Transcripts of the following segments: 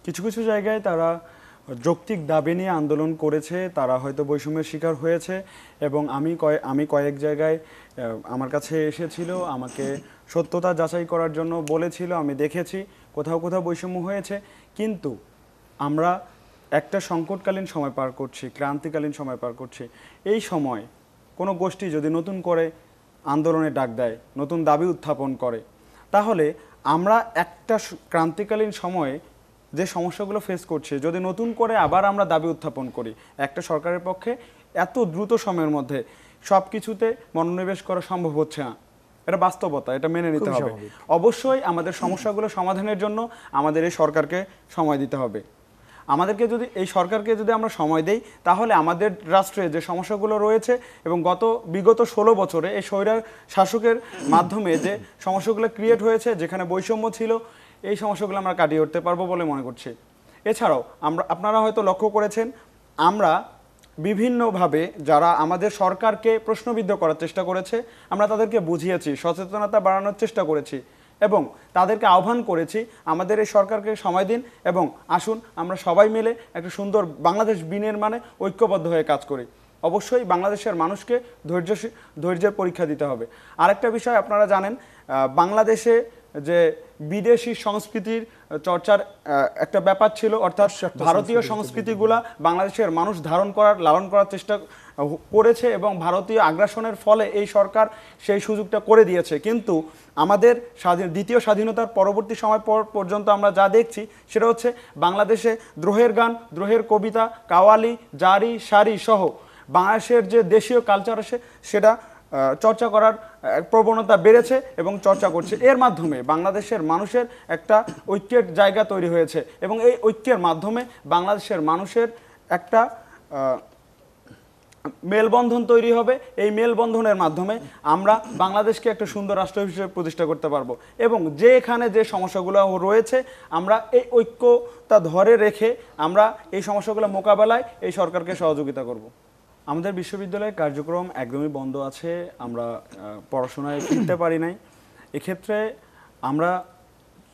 কিছু কিছু জায়গায় তারা যৌক্তিক দাবি নিয়ে আন্দোলন করেছে, তারা হয়তো বৈষম্যের শিকার হয়েছে এবং আমি কয়েক জায়গায় আমার কাছে এসেছিল, আমাকে সত্যতা যাচাই করার জন্য বলেছিল, আমি দেখেছি কোথাও কোথাও বৈষম্য হয়েছে। কিন্তু আমরা একটা সংকটকালীন সময় পার করছি, ক্রান্তিকালীন সময় পার করছি। এই সময় কোনো গোষ্ঠী যদি নতুন করে আন্দোলনের ডাক দেয়, নতুন দাবি উত্থাপন করে, তাহলে আমরা একটা ক্রান্তিকালীন সময়ে যে সমস্যাগুলো ফেস করছি, যদি নতুন করে আবার আমরা দাবি উত্থাপন করি, একটা সরকারের পক্ষে এত দ্রুত সময়ের মধ্যে সব কিছুতে মনোনিবেশ করা সম্ভব হচ্ছে না। এটা বাস্তবতা, এটা মেনে নিতে হবে। অবশ্যই আমাদের সমস্যাগুলো সমাধানের জন্য আমাদের এই সরকারকে সময় দিতে হবে। আমাদেরকে যদি এই সরকারকে যদি আমরা সময় দেই, তাহলে আমাদের রাষ্ট্রে যে সমস্যাগুলো রয়েছে এবং বিগত 16 বছরে এই স্বৈরার শাসকের মাধ্যমে যে সমস্যাগুলো ক্রিয়েট হয়েছে, যেখানে বৈষম্য ছিল, এই সমস্যাগুলো আমরা কাটিয়ে উঠতে পারবো বলে মনে করছি। এছাড়াও আপনারা হয়তো লক্ষ্য করেছেন, আমরা বিভিন্নভাবে যারা আমাদের সরকারকে প্রশ্নবিদ্ধ করার চেষ্টা করেছে, আমরা তাদেরকে বুঝিয়েছি, সচেতনতা বাড়ানোর চেষ্টা করেছি এবং তাদেরকে আহ্বান করেছি আমাদের এই সরকারকে সময় দিন এবং আসুন আমরা সবাই মিলে একটা সুন্দর বাংলাদেশ বিনির্মাণে ঐক্যবদ্ধ হয়ে কাজ করি। অবশ্যই বাংলাদেশের মানুষকে ধৈর্যের পরীক্ষা দিতে হবে। আরেকটা বিষয় আপনারা জানেন, বাংলাদেশে যে বিদেশি সংস্কৃতির চর্চার একটা ব্যাপার ছিল, অর্থাৎ ভারতীয় সংস্কৃতিগুলা বাংলাদেশের মানুষ লালন করার চেষ্টা করেছে এবং ভারতীয় আগ্রাসনের ফলে এই সরকার সেই সুযোগটা করে দিয়েছে। কিন্তু আমাদের দ্বিতীয় স্বাধীনতার পরবর্তী সময় পর্যন্ত আমরা যা দেখছি সেটা হচ্ছে বাংলাদেশে দ্রোহের গান, দ্রোহের কবিতা, কাওয়ালি, জারি, শাড়ি সহ বাংলাদেশের যে দেশীয় কালচার আছে সেটা চর্চা করার প্রবণতা বেড়েছে এবং চর্চা করছে। এর মাধ্যমে বাংলাদেশের মানুষের একটা ঐক্যের জায়গা তৈরি হয়েছে এবং এই ঐক্যের মাধ্যমে বাংলাদেশের মানুষের একটা মেলবন্ধন তৈরি হবে। এই মেলবন্ধনের মাধ্যমে আমরা বাংলাদেশকে একটা সুন্দর রাষ্ট্র হিসেবে প্রতিষ্ঠা করতে পারবো এবং যেখানে যে সমস্যাগুলো রয়েছে আমরা এই ঐক্যতা ধরে রেখে আমরা এই সমস্যাগুলো মোকাবেলায় এই সরকারকে সহযোগিতা করব। আমাদের বিশ্ববিদ্যালয়ের কার্যক্রম একদমই বন্ধ আছে, আমরা পড়াশোনায় ফিরতে পারি নাই। এক্ষেত্রে আমরা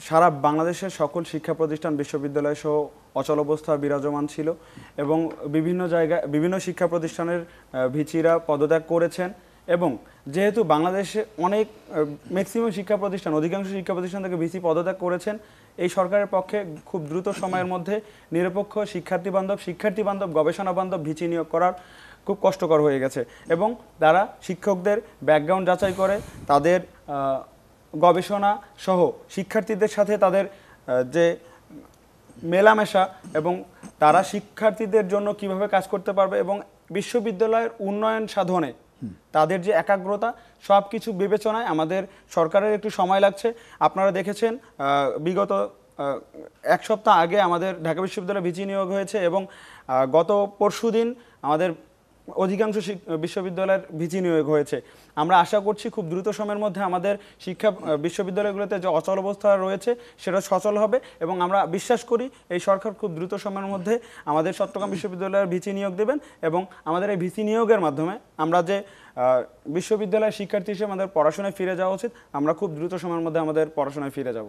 সারা বাংলাদেশের সকল শিক্ষা প্রতিষ্ঠান, বিশ্ববিদ্যালয় সহ অচলাবস্থা বিরাজমান ছিল এবং বিভিন্ন জায়গায় বিভিন্ন শিক্ষা প্রতিষ্ঠানের ভিসিরা পদত্যাগ করেছেন এবং যেহেতু বাংলাদেশে ম্যাক্সিমাম শিক্ষা প্রতিষ্ঠান, অধিকাংশ শিক্ষা প্রতিষ্ঠান থেকে ভিসি পদত্যাগ করেছেন, এই সরকারের পক্ষে খুব দ্রুত সময়ের মধ্যে নিরপেক্ষ শিক্ষার্থী বান্ধব গবেষণা বান্ধব ভিসি নিয়োগ করার খুব কষ্টকর হয়ে গেছে এবং তারা শিক্ষকদের ব্যাকগ্রাউন্ড যাচাই করে তাদের গবেষণা সহ শিক্ষার্থীদের সাথে তাদের যে মেলামেশা এবং তারা শিক্ষার্থীদের জন্য কিভাবে কাজ করতে পারবে এবং বিশ্ববিদ্যালয়ের উন্নয়ন সাধনে তাদের যে একাগ্রতা, সব কিছু বিবেচনায় আমাদের সরকারের একটু সময় লাগছে। আপনারা দেখেছেন বিগত এক সপ্তাহ আগে আমাদের ঢাকা বিশ্ববিদ্যালয়ে ভিসি নিয়োগ হয়েছে এবং গত পরশুদিন আমাদের অধিকাংশ বিশ্ববিদ্যালয়ের ভিসি নিয়োগ হয়েছে। আমরা আশা করছি খুব দ্রুত সময়ের মধ্যে আমাদের বিশ্ববিদ্যালয়গুলোতে যে অচল অবস্থা রয়েছে সেটা সচল হবে এবং আমরা বিশ্বাস করি এই সরকার খুব দ্রুত সময়ের মধ্যে আমাদের চট্টগ্রাম বিশ্ববিদ্যালয়ের ভিসি নিয়োগ দেবেন এবং আমাদের এই ভিসি নিয়োগের মাধ্যমে আমরা যে বিশ্ববিদ্যালয়ের শিক্ষার্থী হিসেবে আমাদের পড়াশোনায় ফিরে যাওয়া উচিত, আমরা খুব দ্রুত সময়ের মধ্যে আমাদের পড়াশোনায় ফিরে যাব।